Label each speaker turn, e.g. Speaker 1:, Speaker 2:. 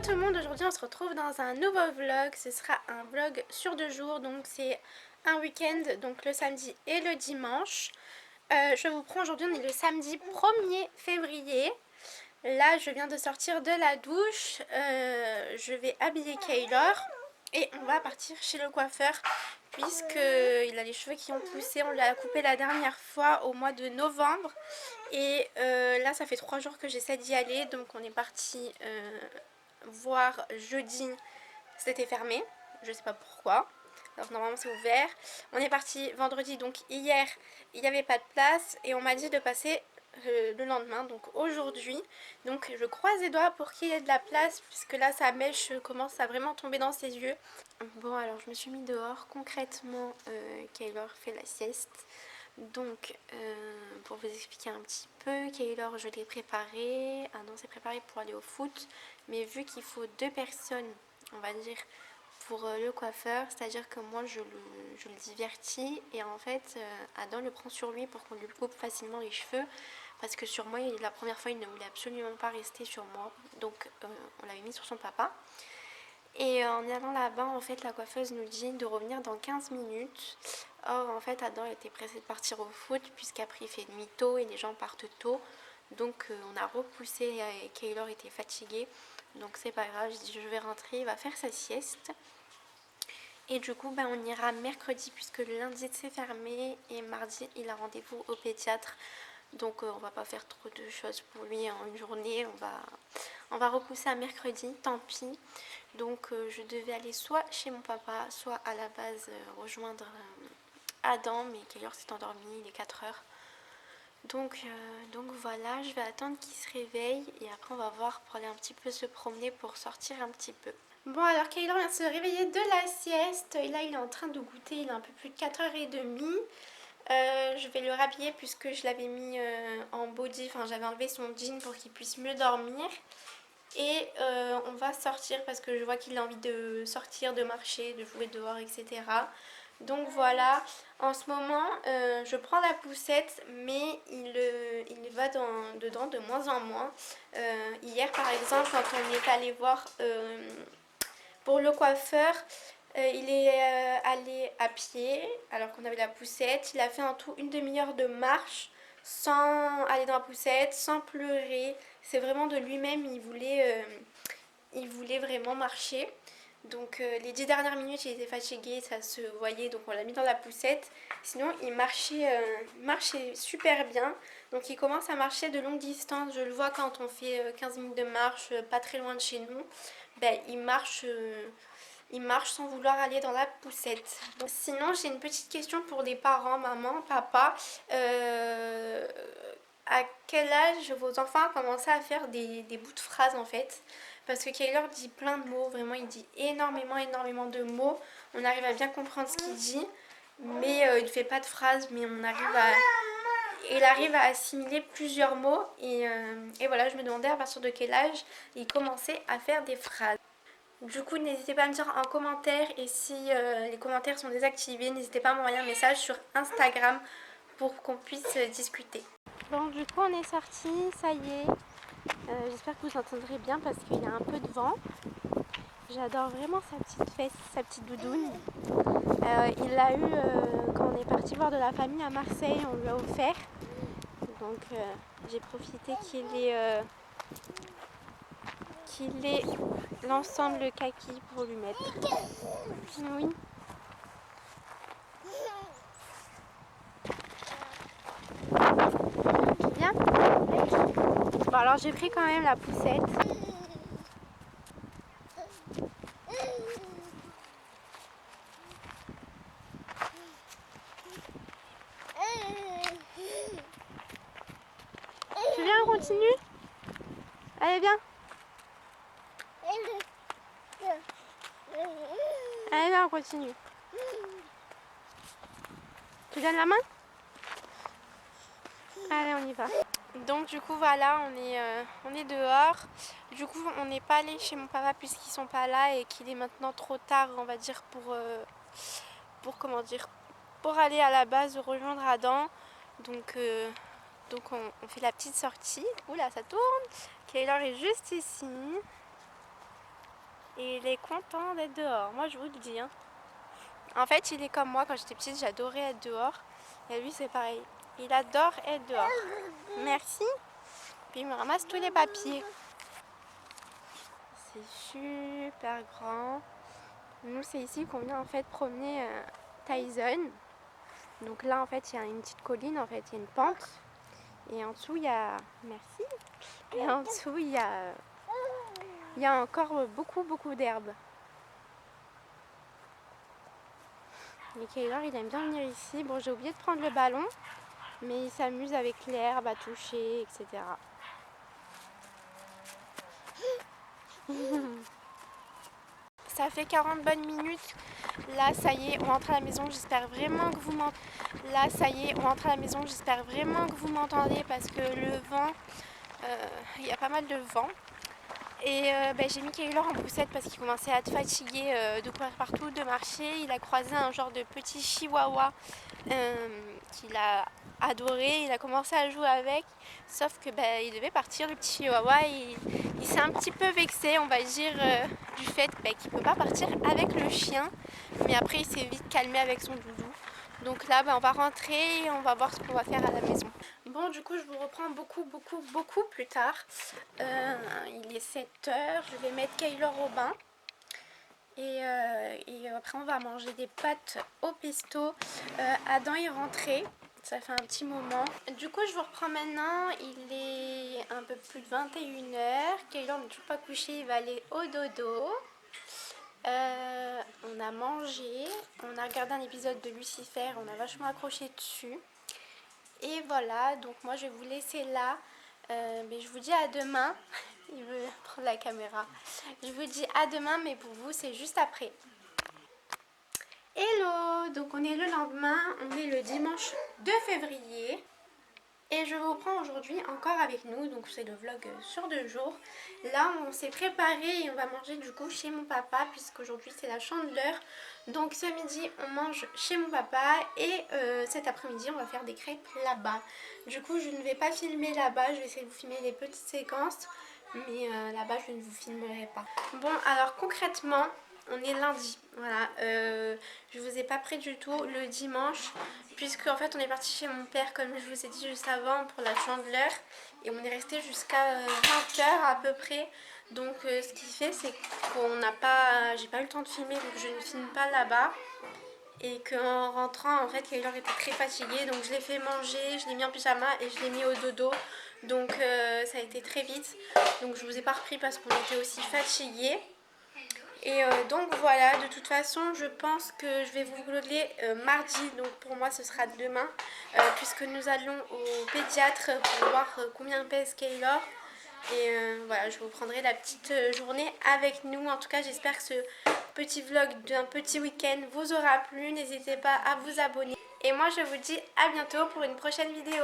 Speaker 1: tout le monde, aujourd'hui on se retrouve dans un nouveau vlog. Ce sera un vlog sur 2 jours, donc c'est un week-end, donc le samedi et le dimanche. Je vous prends aujourd'hui, on est le samedi 1er février. Là je viens de sortir de la douche, je vais habiller Kaylor et on va partir chez le coiffeur puisqu'il a les cheveux qui ont poussé. On l'a coupé la dernière fois au mois de novembre et là ça fait 3 jours que j'essaie d'y aller, donc on est parti voir jeudi, c'était fermé, je sais pas pourquoi. Alors normalement c'est ouvert. On est parti vendredi, donc hier il n'y avait pas de place et on m'a dit de passer le lendemain, donc aujourd'hui. Donc je croise les doigts pour qu'il y ait de la place puisque là sa mèche commence à vraiment tomber dans ses yeux. Bon, alors je me suis mis dehors. Concrètement, Kaylor fait la sieste. Donc pour vous expliquer un petit peu, Kaylor je l'ai préparé. Ah non, c'est préparé pour aller au foot, mais vu qu'il faut 2 personnes, on va dire, pour le coiffeur, c'est à dire que moi je le divertis et en fait Adam le prend sur lui pour qu'on lui coupe facilement les cheveux, parce que sur moi la première fois il ne voulait absolument pas rester sur moi, donc on l'avait mis sur son papa. Et en allant là-bas, en fait, la coiffeuse nous dit de revenir dans 15 minutes. Or, en fait, Adam était pressé de partir au foot puisqu'après il fait nuit tôt et les gens partent tôt. Donc on a repoussé et Kaylor était fatigué. Donc c'est pas grave, je dis je vais rentrer, il va faire sa sieste. Et du coup, ben, on ira mercredi puisque le lundi c'est fermé et mardi il a rendez-vous au pédiatre. Donc on va pas faire trop de choses pour lui en une journée, on va repousser à mercredi, tant pis. Donc je devais aller soit chez mon papa, soit à la base rejoindre Adam, mais Kaylor s'est endormi, il est 4 heures. Donc voilà, je vais attendre qu'il se réveille et après on va voir pour aller un petit peu se promener pour sortir un petit peu. Bon, alors Kaylor vient de se réveiller de la sieste et là il est en train de goûter, il a un peu plus de 4h30. Je vais le rhabiller puisque je l'avais mis en body, enfin j'avais enlevé son jean pour qu'il puisse mieux dormir. Et on va sortir parce que je vois qu'il a envie de sortir, de marcher, de jouer dehors, etc. Donc voilà, en ce moment je prends la poussette mais il va dedans de moins en moins. Hier par exemple quand on est allé voir pour le coiffeur, il est allé à pied alors qu'on avait la poussette. Il a fait en tout une demi-heure de marche sans aller dans la poussette, sans pleurer. C'est vraiment de lui-même, il voulait vraiment marcher. Donc les 10 dernières minutes il était fatigué, ça se voyait, donc on l'a mis dans la poussette. Sinon il marchait super bien. Donc il commence à marcher de longue distance, je le vois quand on fait 15 minutes de marche, pas très loin de chez nous. Ben, il marche sans vouloir aller dans la poussette. Donc, sinon j'ai une petite question pour les parents, maman, papa. À quel âge vos enfants ont commencé à faire des bouts de phrases en fait? Parce que Kaylor dit plein de mots, vraiment il dit énormément de mots. On arrive à bien comprendre ce qu'il dit, mais il ne fait pas de phrases, mais il arrive à assimiler plusieurs mots. Et voilà, je me demandais à partir de quel âge il commençait à faire des phrases. Du coup, n'hésitez pas à me dire en commentaire, et si les commentaires sont désactivés, n'hésitez pas à m'envoyer un message sur Instagram pour qu'on puisse discuter. Bon, du coup on est sorti, ça y est. J'espère que vous entendrez bien parce qu'il y a un peu de vent. J'adore vraiment sa petite fesse, sa petite doudoune. Il l'a eu quand on est parti voir de la famille à Marseille, on lui a offert. Donc j'ai profité qu'il ait l'ensemble kaki pour lui mettre. Oui. Bien. Bon, alors j'ai pris quand même la poussette. Tu viens, on continue? Allez, viens. Allez, viens, on continue. Tu donnes la main? Allez, on y va. Donc du coup voilà, on est dehors. Du coup on n'est pas allé chez mon papa puisqu'ils sont pas là et qu'il est maintenant trop tard, on va dire, pour aller à la base rejoindre Adam. Donc on fait la petite sortie. Oula, ça tourne. Kaylor est juste ici. il est content d'être dehors, moi je vous le dis. Hein. En fait, il est comme moi, quand j'étais petite, j'adorais être dehors. Et lui, c'est pareil. Il adore être dehors. Merci. Puis il me ramasse tous les papiers. C'est super grand. Nous, c'est ici qu'on vient en fait promener Tyson. Donc là, en fait, il y a une petite colline, en fait, il y a une pente. Et en dessous, il y a... Merci. Et en dessous, il y a encore beaucoup d'herbes. Et Kaylor, il aime bien venir ici. Bon, j'ai oublié de prendre le ballon, mais il s'amuse avec l'herbe, à toucher, etc. Ça fait 40 bonnes minutes. Là, ça y est, on rentre à la maison. J'espère vraiment que vous m'entendez. Là, ça y est, on rentre à la maison. J'espère vraiment que vous m'entendez parce que le vent, il y a pas mal de vent. Et j'ai mis Kaylor en poussette parce qu'il commençait à être fatigué de courir partout, de marcher. Il a croisé un genre de petit chihuahua qu'il a adoré. Il a commencé à jouer avec, sauf que il devait partir le petit chihuahua. Et il s'est un petit peu vexé, on va dire, du fait qu'il ne peut pas partir avec le chien. Mais après, il s'est vite calmé avec son doudou. Donc là, on va rentrer et on va voir ce qu'on va faire à la maison. Bon, du coup, je vous reprends beaucoup plus tard. Il est 7h, je vais mettre Kaylor au bain. Et après, on va manger des pâtes au pesto. Adam est rentré, ça fait un petit moment. Du coup, je vous reprends maintenant. Il est un peu plus de 21h. Kaylor n'est toujours pas couché, il va aller au dodo. On a mangé, on a regardé un épisode de Lucifer, on a vachement accroché dessus. Et voilà, donc moi je vais vous laisser là. Mais je vous dis à demain. Il veut prendre la caméra. Je vous dis à demain, mais pour vous c'est juste après. Hello, donc on est le lendemain, on est le dimanche 2 février. Et je vous prends aujourd'hui encore avec nous, donc c'est le vlog sur 2 jours. Là on s'est préparé et on va manger du coup chez mon papa, puisqu'aujourd'hui c'est la Chandeleur. Donc ce midi on mange chez mon papa et cet après-midi on va faire des crêpes là-bas. Du coup je ne vais pas filmer là-bas, je vais essayer de vous filmer les petites séquences. Mais là-bas je ne vous filmerai pas. Bon alors concrètement on est lundi, voilà, je vous ai pas pris du tout le dimanche puisque en fait on est parti chez mon père comme je vous ai dit juste avant pour la Chandeleur et on est resté jusqu'à 20h à peu près. Donc ce qui fait c'est qu'on n'a pas, j'ai pas eu le temps de filmer donc je ne filme pas là-bas. Et qu'en rentrant en fait Kaylor était très fatigué donc je l'ai fait manger, je l'ai mis en pyjama et je l'ai mis au dodo. Donc ça a été très vite, donc je vous ai pas repris parce qu'on était aussi fatigués. Et donc voilà, de toute façon je pense que je vais vous vlogger mardi, donc pour moi ce sera demain, puisque nous allons au pédiatre pour voir combien pèse Kaylor. Et voilà, je vous prendrai la petite journée avec nous. En tout cas j'espère que ce petit vlog d'un petit week-end vous aura plu. N'hésitez pas à vous abonner. Et moi je vous dis à bientôt pour une prochaine vidéo.